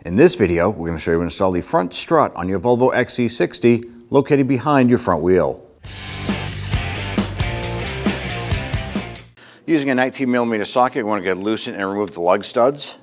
In this video, we're going to show you how to install the front strut on your Volvo XC60 located behind your front wheel. Using a 19mm socket, we want to get loosen and remove the lug studs.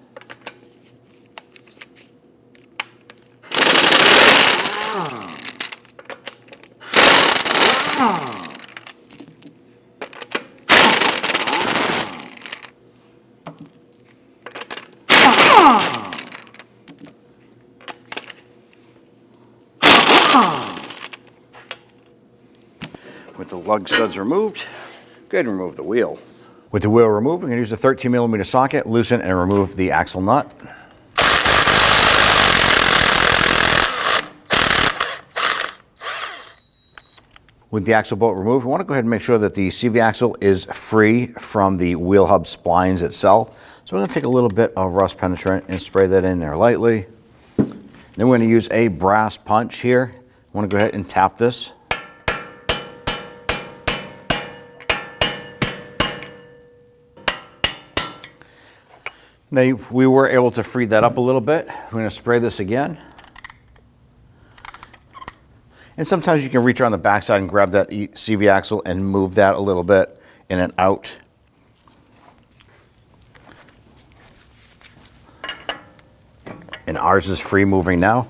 With the lug studs removed, go ahead and remove the wheel. With the wheel removed, we're going to use a 13mm socket, loosen and remove the axle nut. With the axle bolt removed, we want to go ahead and make sure that the CV axle is free from the wheel hub splines itself. So we're going to take a little bit of rust penetrant and spray that in there lightly. Then we're going to use a brass punch here. I want to go ahead and tap this. Now we were able to free that up a little bit. We're going to spray this again. And sometimes you can reach around the backside and grab that CV axle and move that a little bit in and out. And ours is free moving now.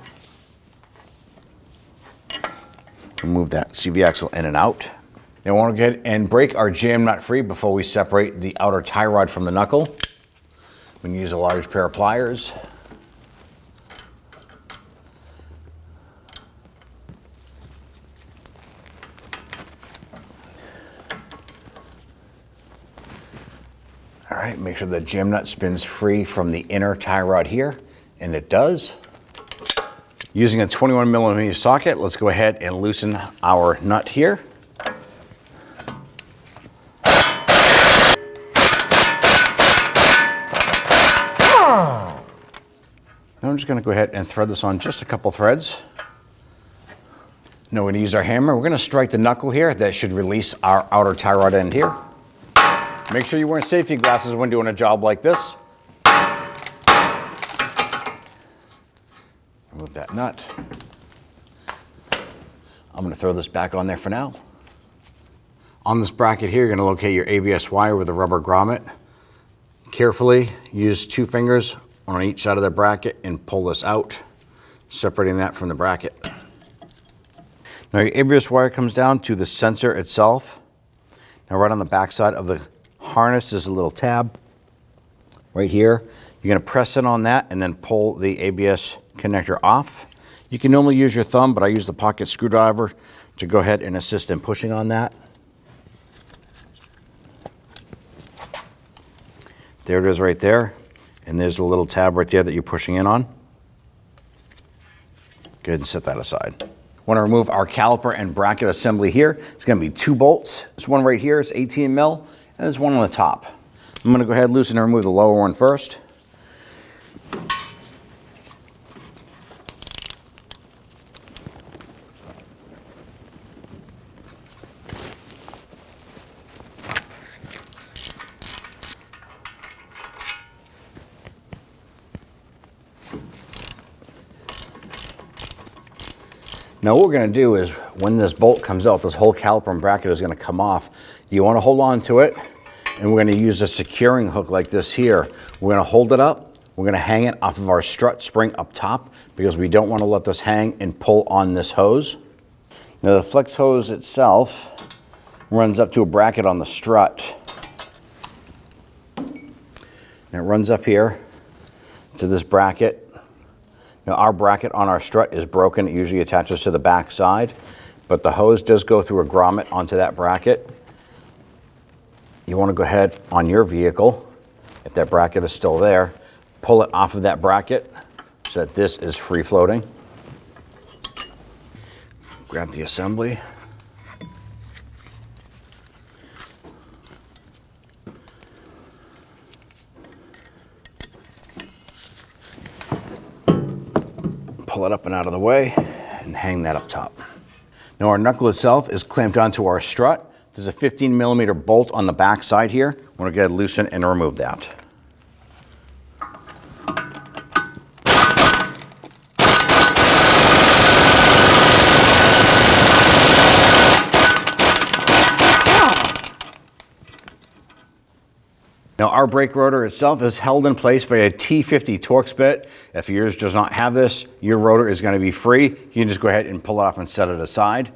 Move that CV axle in and out. Now we want to go ahead and break our jam nut free before we separate the outer tie rod from the knuckle. We can use a large pair of pliers. All right, make sure the jam nut spins free from the inner tie rod here, and it does. Using a 21mm socket, let's go ahead and loosen our nut here. Now I'm just going to go ahead and thread this on just a couple threads. Now we're going to use our hammer. We're going to strike the knuckle here. That should release our outer tie rod end here. Make sure you're wearing safety glasses when doing a job like this. Remove that nut. I'm going to throw this back on there for now. On this bracket here, you're going to locate your ABS wire with a rubber grommet. Carefully use 2 fingers on each side of the bracket and pull this out, separating that from the bracket. Now your ABS wire comes down to the sensor itself. Now right on the back side of the harness there's a little tab right here. You're going to press in on that and then pull the ABS connector off. You can normally use your thumb, but I use the pocket screwdriver to go ahead and assist in pushing on that. There it is right there. And there's a little tab right there that you're pushing in on. Go ahead and set that aside. Want to remove our caliper and bracket assembly here. It's going to be 2 bolts. This one right here is 18mm, and there's one on the top. I'm going to go ahead and loosen and remove the lower one first. Now what we're going to do is when this bolt comes out, this whole caliper and bracket is going to come off. You want to hold on to it, and we're going to use a securing hook like this here. We're going to hold it up. We're going to hang it off of our strut spring up top because we don't want to let this hang and pull on this hose. Now the flex hose itself runs up to a bracket on the strut. And it runs up here to this bracket. Now our bracket on our strut is broken. It usually attaches to the back side, but the hose does go through a grommet onto that bracket. You want to go ahead on your vehicle, if that bracket is still there, pull it off of that bracket so that this is free floating. Grab the assembly. Pull it up and out of the way and hang that up top. Now our knuckle itself is clamped onto our strut. There's a 15mm bolt on the back side here. We're going to go ahead and loosen and remove that. Our brake rotor itself is held in place by a T50 Torx bit. If yours does not have this, your rotor is going to be free. You can just go ahead and pull it off and set it aside.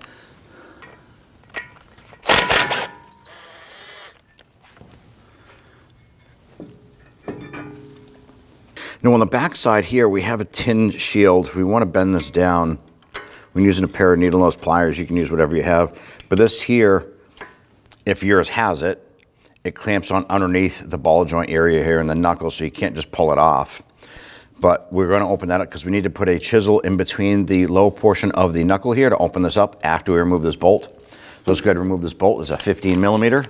Now on the back side here, we have a tin shield. We want to bend this down. When using a pair of needle nose pliers, you can use whatever you have. But this here, if yours has it, it clamps on underneath the ball joint area here in the knuckle, so you can't just pull it off. But we're going to open that up because we need to put a chisel in between the low portion of the knuckle here to open this up after we remove this bolt. So let's go ahead and remove this bolt. It's a 15 millimeter.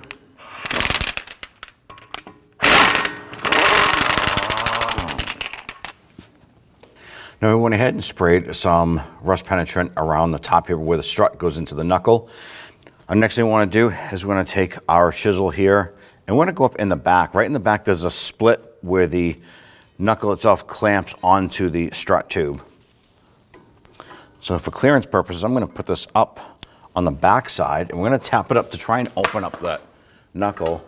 Now we went ahead and sprayed some rust penetrant around the top here where the strut goes into the knuckle. Our next thing we want to do is we're going to take our chisel here and we're going to go up in the back. Right in the back there's a split where the knuckle itself clamps onto the strut tube. So for clearance purposes, I'm going to put this up on the back side and we're going to tap it up to try and open up that knuckle.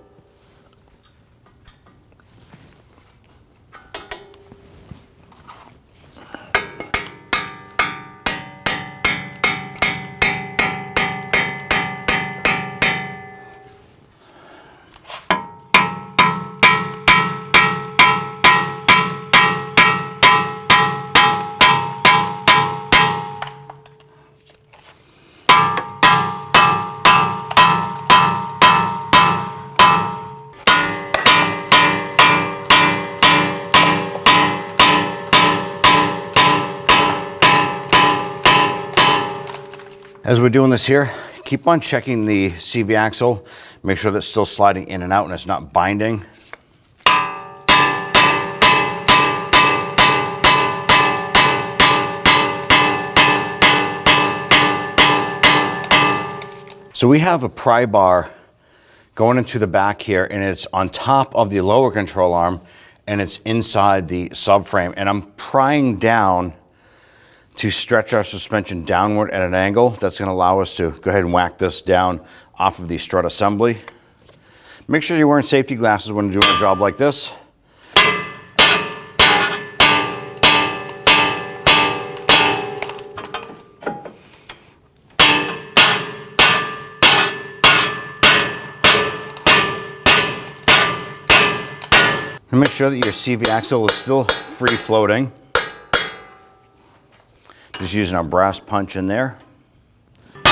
As we're doing this here, keep on checking the CV axle. Make sure that's still sliding in and out and it's not binding. So we have a pry bar going into the back here and it's on top of the lower control arm and it's inside the subframe. And I'm prying down to stretch our suspension downward at an angle. That's going to allow us to go ahead and whack this down off of the strut assembly. Make sure you're wearing safety glasses when doing a job like this. And make sure that your CV axle is still free floating. Just using our brass punch in there. Go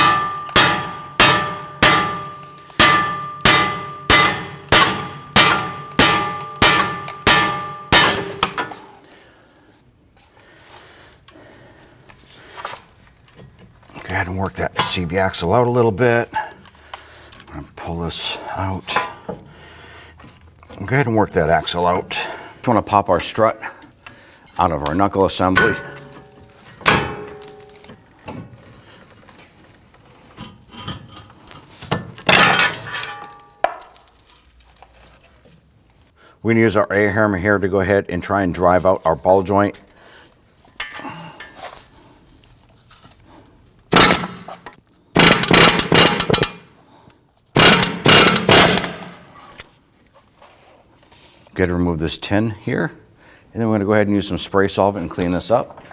ahead and work that CV axle out a little bit. I'm going to pull this out. Go ahead and work that axle out. Just want to pop our strut out of our knuckle assembly. We're going to use our air hammer here to go ahead and try and drive out our ball joint. Go ahead and remove this tin here. And then we're going to go ahead and use some spray solvent and clean this up.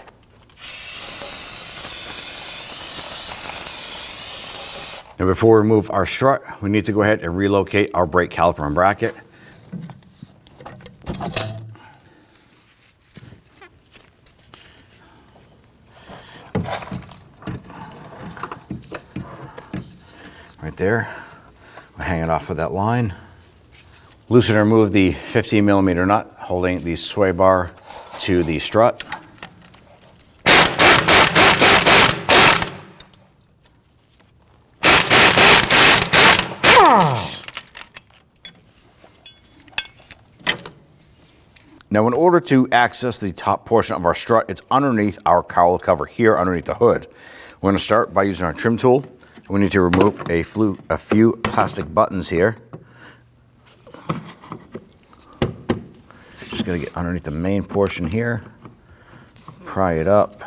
Now before we remove our strut, we need to go ahead and relocate our brake caliper and bracket. Right there, we'll hang it off with that line. Loosen and remove the 15 millimeter nut holding the sway bar to the strut. Now, in order to access the top portion of our strut, it's underneath our cowl cover here, underneath the hood. We're going to start by using our trim tool. We need to remove a few plastic buttons here. Just going to get underneath the main portion here, pry it up.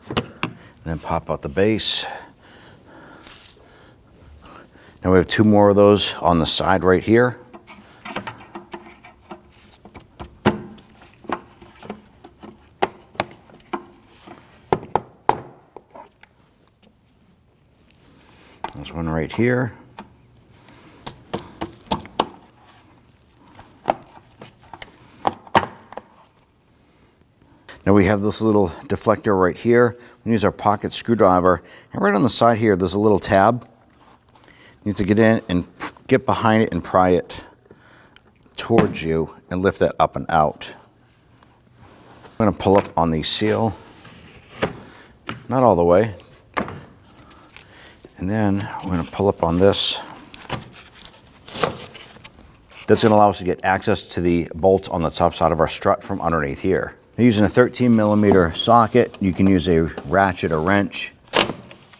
And then pop out the base. Now we have two more of those on the side right here. There's one right here. Now we have this little deflector right here. We use our pocket screwdriver, and right on the side here, there's a little tab. You need to get in and get behind it and pry it towards you and lift that up and out. I'm gonna pull up on the seal, not all the way. And then we're gonna pull up on this. That's gonna allow us to get access to the bolts on the top side of our strut from underneath here. Using a 13mm socket, you can use a ratchet or wrench. I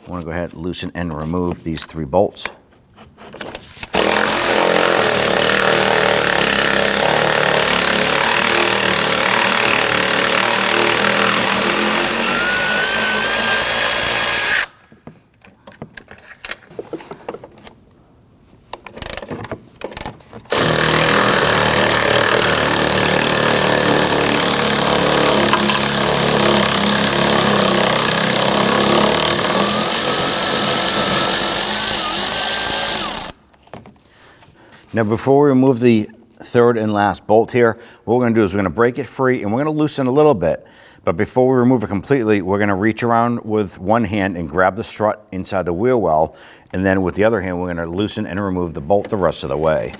want to go ahead and loosen and remove these 3 bolts. Now before we remove the third and last bolt here, what we're going to do is we're going to break it free and we're going to loosen a little bit. But before we remove it completely, we're going to reach around with one hand and grab the strut inside the wheel well, and then with the other hand we're going to loosen and remove the bolt the rest of the way.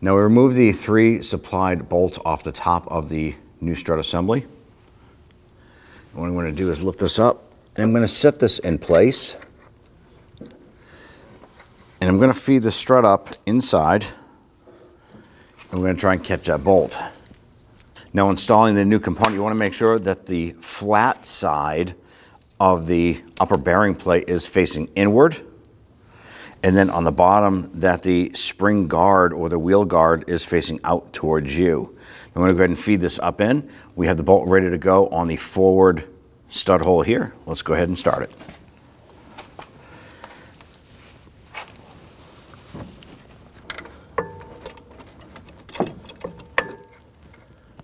Now we remove the 3 supplied bolts off the top of the new strut assembly. What I'm going to do is lift this up, and I'm going to set this in place. And I'm going to feed the strut up inside, and we're going to try and catch that bolt. Now installing the new component, you want to make sure that the flat side of the upper bearing plate is facing inward. And then on the bottom, that the spring guard or the wheel guard is facing out towards you. I'm going to go ahead and feed this up in. We have the bolt ready to go on the forward stud hole here. Let's go ahead and start it.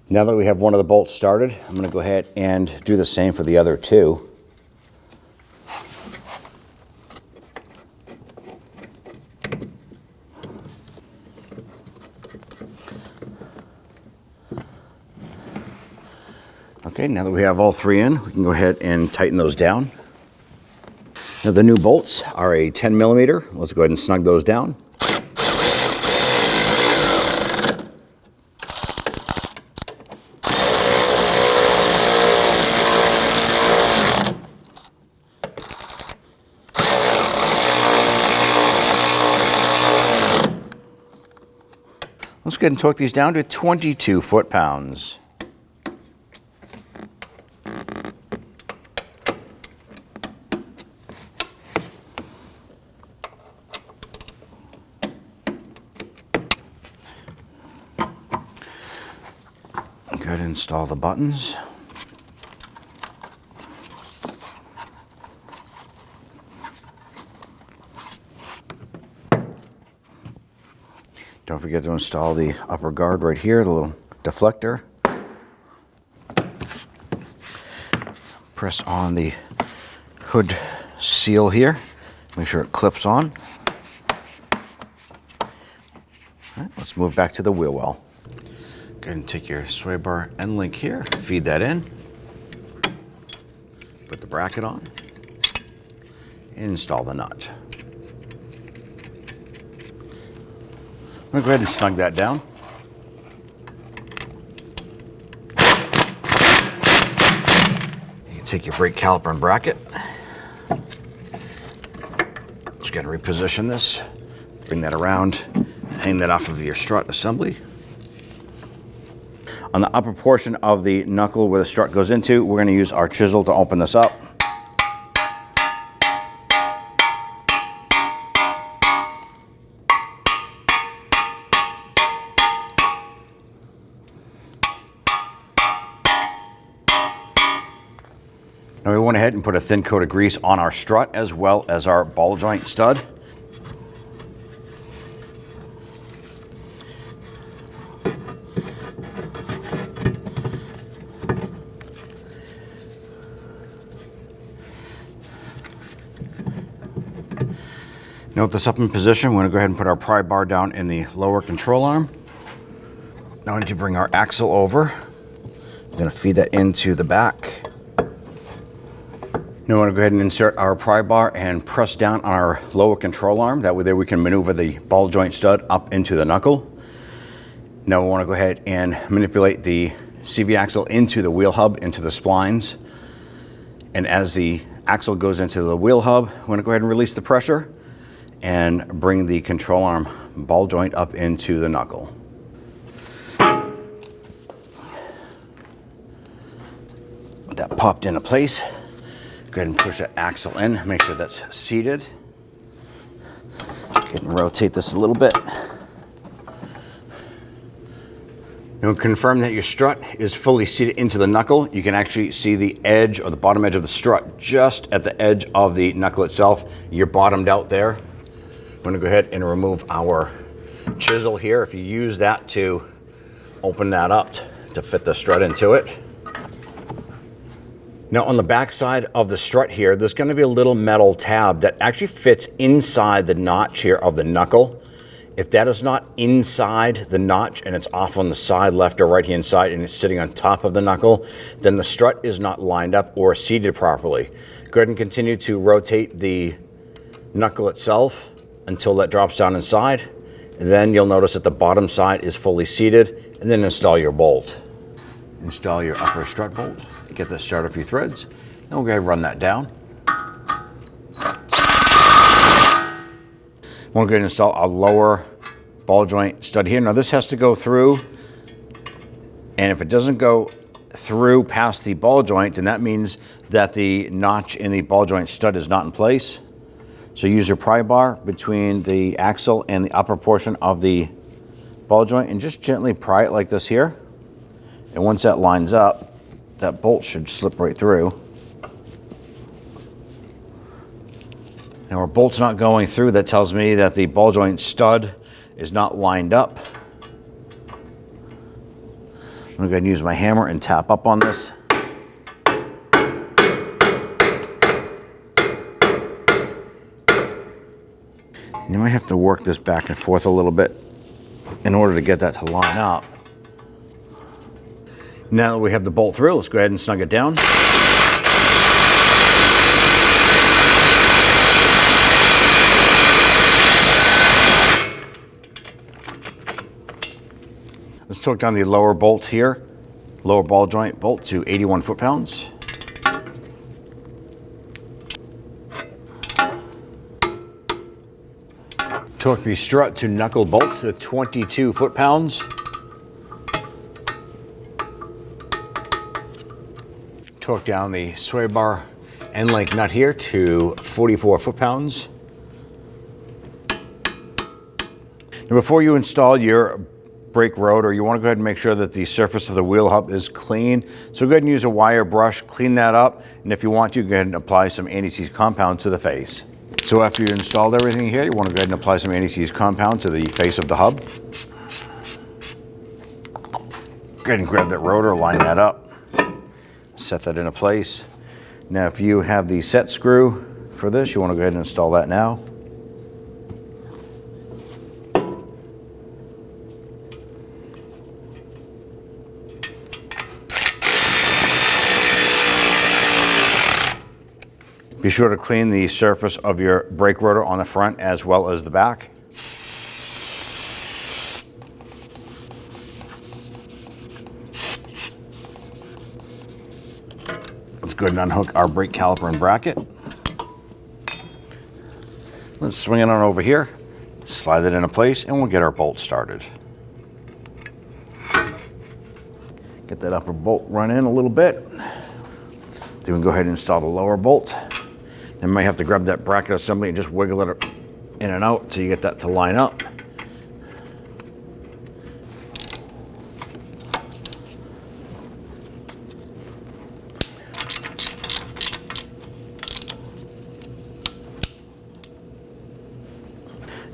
Now that we have one of the bolts started, I'm going to go ahead and do the same for the other 2. Okay, now that we have all 3 in, we can go ahead and tighten those down. Now the new bolts are a 10mm. Let's go ahead and snug those down. Let's go ahead and torque these down to 22 foot-pounds. Go ahead and install the buttons. Don't forget to install the upper guard right here, the little deflector. Press on the hood seal here. Make sure it clips on. All right, let's move back to the wheel well. Go ahead and take your sway bar end link here, feed that in, put the bracket on, and install the nut. I'm going to go ahead and snug that down. You can take your brake caliper and bracket. Just got to reposition this, bring that around, hang that off of your strut assembly. On the upper portion of the knuckle where the strut goes into, we're going to use our chisel to open this up. Now we went ahead and put a thin coat of grease on our strut as well as our ball joint stud. Now with this up in position, we're going to go ahead and put our pry bar down in the lower control arm. Now I need to bring our axle over. I'm going to feed that into the back. Now we're going to go ahead and insert our pry bar and press down on our lower control arm. That way there we can maneuver the ball joint stud up into the knuckle. Now we want to go ahead and manipulate the CV axle into the wheel hub, into the splines. And as the axle goes into the wheel hub, we're going to go ahead and release the pressure and bring the control arm ball joint up into the knuckle. With that popped into place, go ahead and push that axle in, make sure that's seated. Go ahead and rotate this a little bit. Now confirm that your strut is fully seated into the knuckle. You can actually see the edge or the bottom edge of the strut just at the edge of the knuckle itself. You're bottomed out there. I'm going to go ahead and remove our chisel here. If you use that to open that up to fit the strut into it. Now on the back side of the strut here, there's going to be a little metal tab that actually fits inside the notch here of the knuckle. If that is not inside the notch and it's off on the side, left or right hand side, and it's sitting on top of the knuckle, then the strut is not lined up or seated properly. Go ahead and continue to rotate the knuckle itself until that drops down inside. And then you'll notice that the bottom side is fully seated, and then install your bolt. Install your upper strut bolt. Get this started a few threads. And we'll go ahead and run that down. We'll go ahead and install a lower ball joint stud here. Now this has to go through, and if it doesn't go through past the ball joint, then that means that the notch in the ball joint stud is not in place. So use your pry bar between the axle and the upper portion of the ball joint and just gently pry it like this here. And once that lines up, that bolt should slip right through. Now our bolt's not going through. That tells me that the ball joint stud is not lined up. I'm going to go ahead and use my hammer and tap up on this. You might have to work this back and forth a little bit in order to get that to line up. Now that we have the bolt through, let's go ahead and snug it down. Let's torque down the lower bolt here, lower ball joint bolt to 81 foot-pounds. Torque the strut to knuckle bolt to 22 foot-pounds. Torque down the sway bar end link nut here to 44 foot-pounds. Now before you install your brake rotor, you want to go ahead and make sure that the surface of the wheel hub is clean. So go ahead and use a wire brush, clean that up, and if you want to, go ahead and apply some anti-seize compound to the face. So after you've installed everything here, you want to go ahead and apply some anti-seize compound to the face of the hub. Go ahead and grab that rotor, line that up, set that into place. Now if you have the set screw for this, you want to go ahead and install that now. Be sure to clean the surface of your brake rotor on the front as well as the back. Let's go ahead and unhook our brake caliper and bracket. Let's swing it on over here, slide it into place, and we'll get our bolt started. Get that upper bolt run in a little bit. Then we can go ahead and install the lower bolt. Then you might have to grab that bracket assembly and just wiggle it in and out so you get that to line up.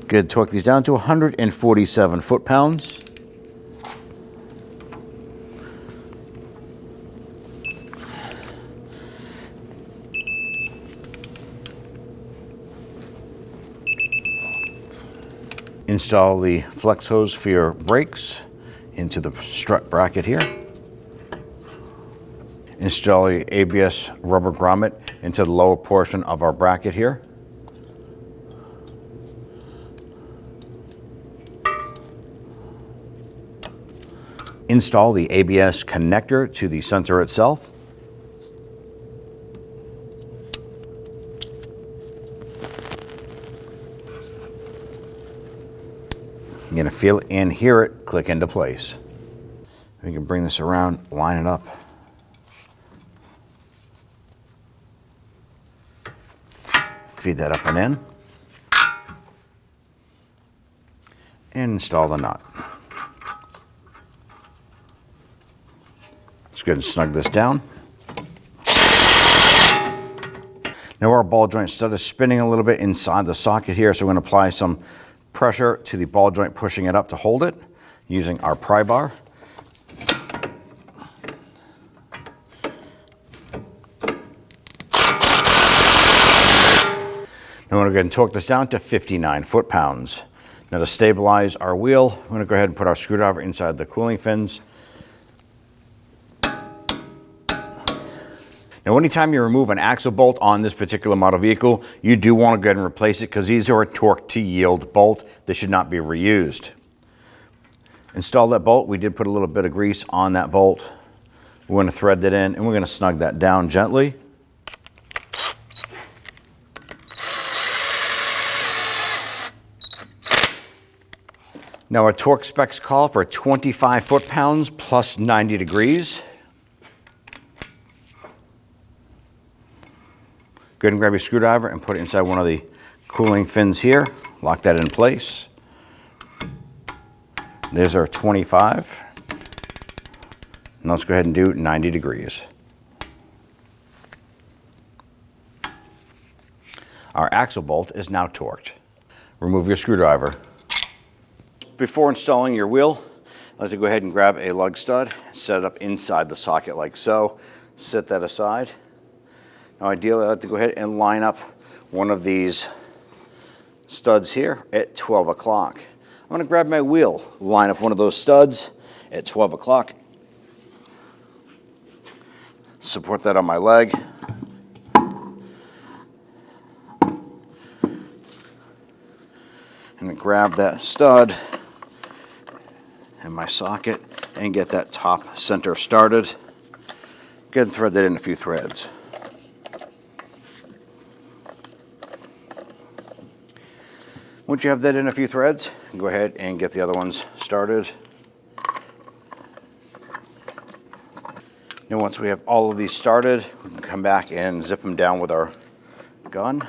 Good, torque these down to 147 foot-pounds. Install the flex hose for your brakes into the strut bracket here. Install the ABS rubber grommet into the lower portion of our bracket here. Install the ABS connector to the sensor itself. You're going to feel it and hear it click into place. We can bring this around, line it up. Feed that up and in. And install the nut. Let's go ahead and snug this down. Now our ball joint stud is spinning a little bit inside the socket here, so we're going to apply some pressure to the ball joint, pushing it up to hold it using our pry bar. Now we're going to go ahead and torque this down to 59 foot-pounds. Now to stabilize our wheel, we're going to go ahead and put our screwdriver inside the cooling fins. Now, anytime you remove an axle bolt on this particular model vehicle, you do want to go ahead and replace it because these are a torque to yield bolt. They should not be reused. Install that bolt. We did put a little bit of grease on that bolt. We're going to thread that in and we're going to snug that down gently. Now our torque specs call for 25 foot-pounds plus 90 degrees. Go ahead and grab your screwdriver and put it inside one of the cooling fins here. Lock that in place. There's our 25. Now let's go ahead and do 90 degrees. Our axle bolt is now torqued. Remove your screwdriver. Before installing your wheel, I'd like to go ahead and grab a lug stud, set it up inside the socket like so. Set that aside. Now ideally, I like to go ahead and line up one of these studs here at 12 o'clock. I'm going to grab my wheel, line up one of those studs at 12 o'clock. Support that on my leg. And grab that stud in my socket and get that top center started. Go ahead and thread that in a few threads. Once you have that in a few threads, go ahead and get the other ones started. And once we have all of these started, we can come back and zip them down with our gun.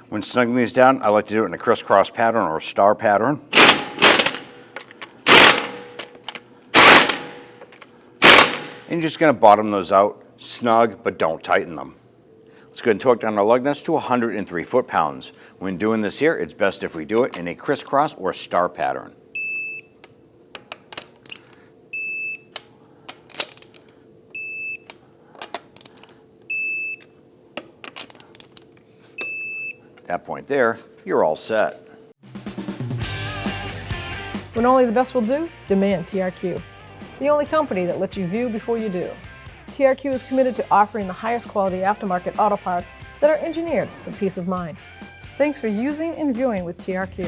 When snugging these down, I like to do it in a crisscross pattern or a star pattern. And you're just going to bottom those out, snug, but don't tighten them. Let's go ahead and torque down our lug nuts to 103 foot-pounds. When doing this here, it's best if we do it in a crisscross or star pattern. At that point there, you're all set. When only the best will do, demand TRQ. The only company that lets you view before you do. TRQ is committed to offering the highest quality aftermarket auto parts that are engineered for peace of mind. Thanks for using and viewing with TRQ.